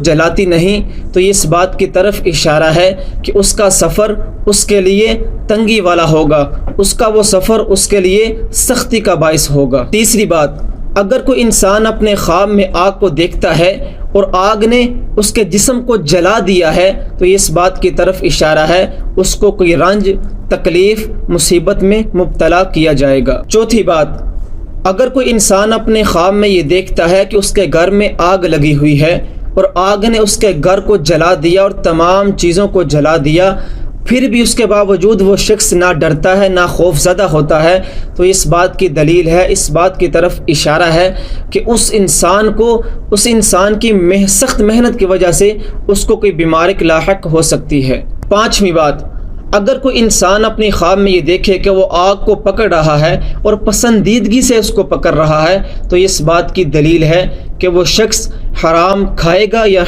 جلاتی نہیں تو یہ اس بات کی طرف اشارہ ہے کہ اس کا سفر اس کے لیے تنگی والا ہوگا، اس کا وہ سفر اس کے لیے سختی کا باعث ہوگا۔ تیسری بات، اگر کوئی انسان اپنے خواب میں آگ کو دیکھتا ہے اور آگ نے اس کے جسم کو جلا دیا ہے تو یہ اس بات کی طرف اشارہ ہے اس کو کوئی رنج، تکلیف، مصیبت میں مبتلا کیا جائے گا۔ چوتھی بات، اگر کوئی انسان اپنے خواب میں یہ دیکھتا ہے کہ اس کے گھر میں آگ لگی ہوئی ہے اور آگ نے اس کے گھر کو جلا دیا اور تمام چیزوں کو جلا دیا، پھر بھی اس کے باوجود وہ شخص نہ ڈرتا ہے نہ خوف زدہ ہوتا ہے، تو اس بات کی دلیل ہے، اس بات کی طرف اشارہ ہے کہ اس انسان کی سخت محنت کی وجہ سے اس کو کوئی بیماری لاحق ہو سکتی ہے۔ پانچویں بات، اگر کوئی انسان اپنی خواب میں یہ دیکھے کہ وہ آگ کو پکڑ رہا ہے اور پسندیدگی سے اس کو پکڑ رہا ہے تو اس بات کی دلیل ہے کہ وہ شخص حرام کھائے گا یا